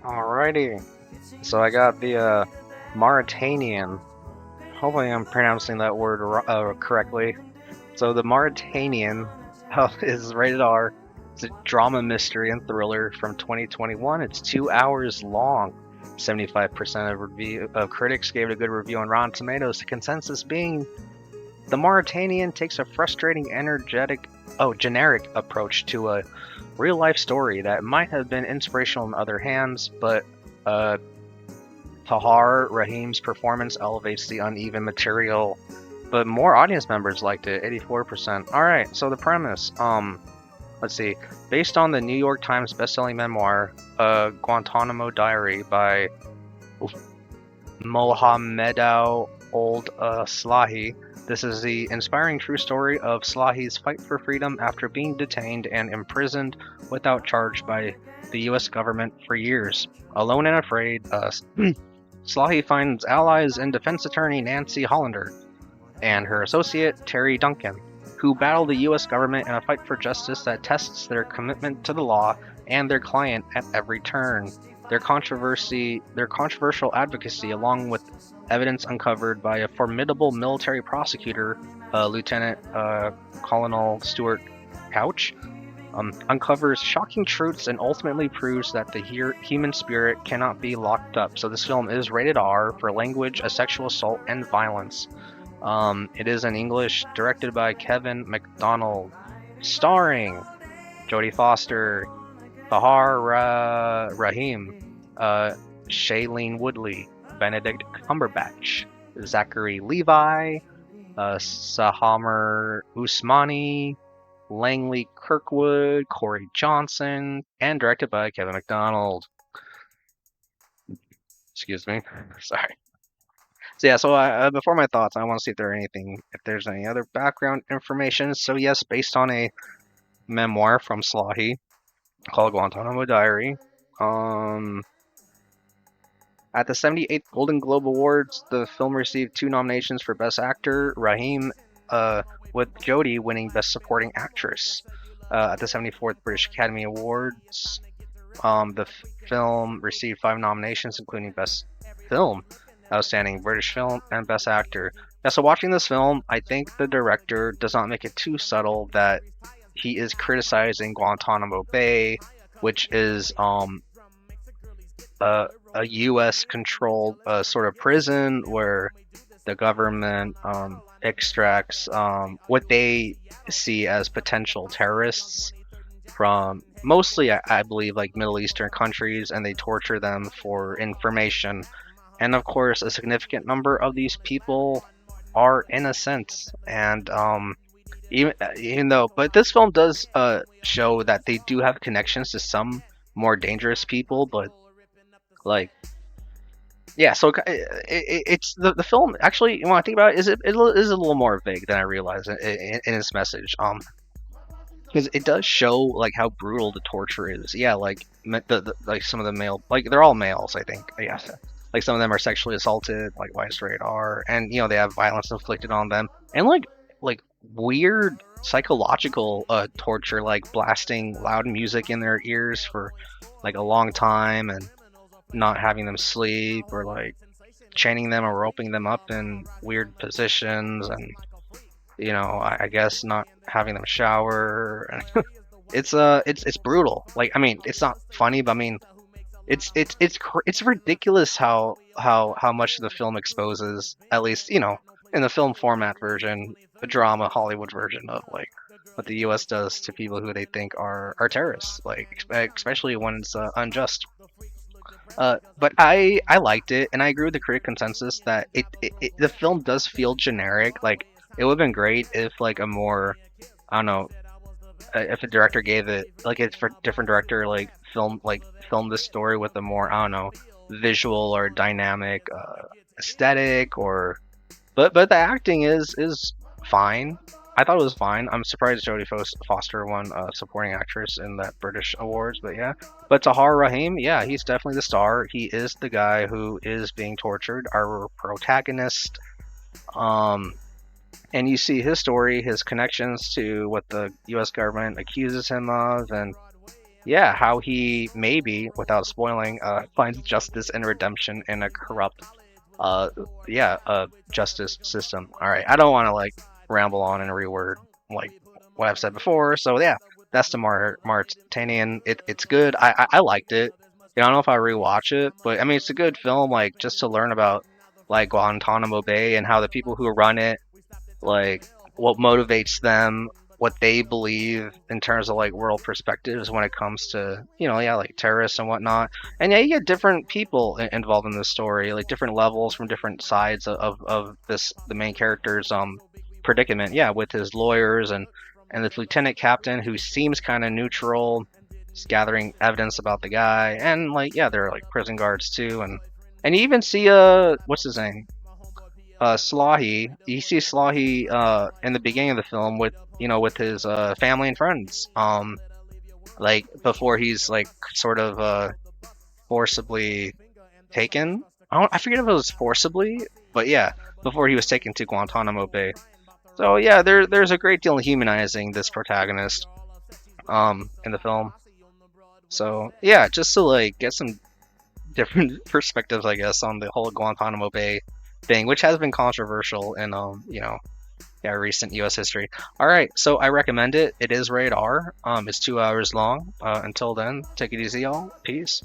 Alrighty, so I got the Mauritanian. Hopefully, I'm pronouncing that word correctly. So the Mauritanian is rated R. It's a drama, mystery, and thriller from 2021. It's 2 hours long. 75% of critics gave it a good review on Rotten Tomatoes. The consensus being the Mauritanian takes a frustrating, generic approach to a real life story that might have been inspirational in other hands, but uh, Tahar Rahim's performance elevates the uneven material, but more audience members liked it, 84%. All right, so the premise, let's see, based on the New York Times bestselling memoir, Guantanamo Diary by Mohamedou Ould Slahi. This is the inspiring true story of Slahi's fight for freedom after being detained and imprisoned without charge by the U.S. government for years. Alone and afraid, Slahi finds allies in defense attorney Nancy Hollander and her associate Terry Duncan, who battle the U.S. government in a fight for justice that tests their commitment to the law and their client at every turn. Their controversial advocacy, along with evidence uncovered by a formidable military prosecutor, Lieutenant Colonel Stuart Couch, uncovers shocking truths and ultimately proves that the human spirit cannot be locked up. So this film is rated R for language, a sexual assault, and violence. It is in English, directed by Kevin MacDonald, starring Jodie Foster, Rahim, Shailene Woodley, Benedict Cumberbatch, Zachary Levi, Sahamar Usmani, Langley Kirkwood, Corey Johnson, and directed by Kevin MacDonald. Excuse me. Sorry. So yeah, before my thoughts, I want to see if there's any other background information. So yes, based on a memoir from Slahi called Guantanamo Diary. At the 78th Golden Globe Awards, the film received 2 nominations for Best Actor, Rahim, with Jodie winning Best Supporting Actress. At the 74th British Academy Awards, the film received 5 nominations, including Best Film, Outstanding British Film, and Best Actor. Yeah, so watching this film, I think the director does not make it too subtle that he is criticizing Guantanamo Bay, which is a U.S. controlled sort of prison where the government extracts what they see as potential terrorists from mostly, I believe, like Middle Eastern countries, and they torture them for information. And of course, a significant number of these people are innocent, and even though, but this film does show that they do have connections to some more dangerous people, but like yeah, so it's the film actually. When I think about it, it is a little more vague than I realized in its message. Because it does show like how brutal the torture is. Yeah, like like some of the male, like they're all males, I think. Yeah, like some of them are sexually assaulted, like why straight are, and they have violence inflicted on them, and like weird psychological torture, like blasting loud music in their ears for like a long time and not having them sleep, or like chaining them or roping them up in weird positions, and I guess not having them shower. It's brutal. Like, I mean, it's not funny, but I mean, it's ridiculous how much the film exposes, at least in the film format version, the drama Hollywood version of like what the U.S. does to people who they think are terrorists, like especially when it's unjust. But I liked it, and I agree with the critic consensus that the film does feel generic. Like, it would have been great if like a more, I don't know, if a director gave it, like, it's for different director, film this story with a more, I don't know, visual or dynamic aesthetic, or but the acting is fine. I thought it was fine. I'm surprised Jodie Foster won supporting actress in that British awards, but yeah. But Tahar Rahim, yeah, he's definitely the star. He is the guy who is being tortured, our protagonist. Um, and you see his story, his connections to what the U.S. government accuses him of, and yeah, how he maybe, without spoiling, finds justice and redemption in a corrupt, uh, yeah, justice system. All right, I don't want to like ramble on and reword like what I've said before. So yeah, that's the Mauritanian. It's good. I liked it. I don't know if I rewatch it, but I mean it's a good film. Like just to learn about like Guantanamo Bay and how the people who run it like what motivates them, what they believe in terms of like world perspectives when it comes to yeah like terrorists and whatnot. And yeah, you get different people involved in the story, like different levels from different sides of this the main character's predicament. Yeah, with his lawyers and the lieutenant captain who seems kind of neutral, just gathering evidence about the guy, and like yeah, there are like prison guards too, and you even see what's his name, Slahi. You see Slahi in the beginning of the film with with his family and friends. Like before he's like sort of forcibly taken. I forget if it was forcibly, but yeah, before he was taken to Guantanamo Bay. So yeah, there's a great deal of humanizing this protagonist in the film. So yeah, just to like get some different perspectives, I guess, on the whole Guantanamo Bay thing, which has been controversial in yeah, recent U.S. history. All right, so I recommend it. It is rated R. It's 2 hours long. Until then, take it easy, y'all. Peace.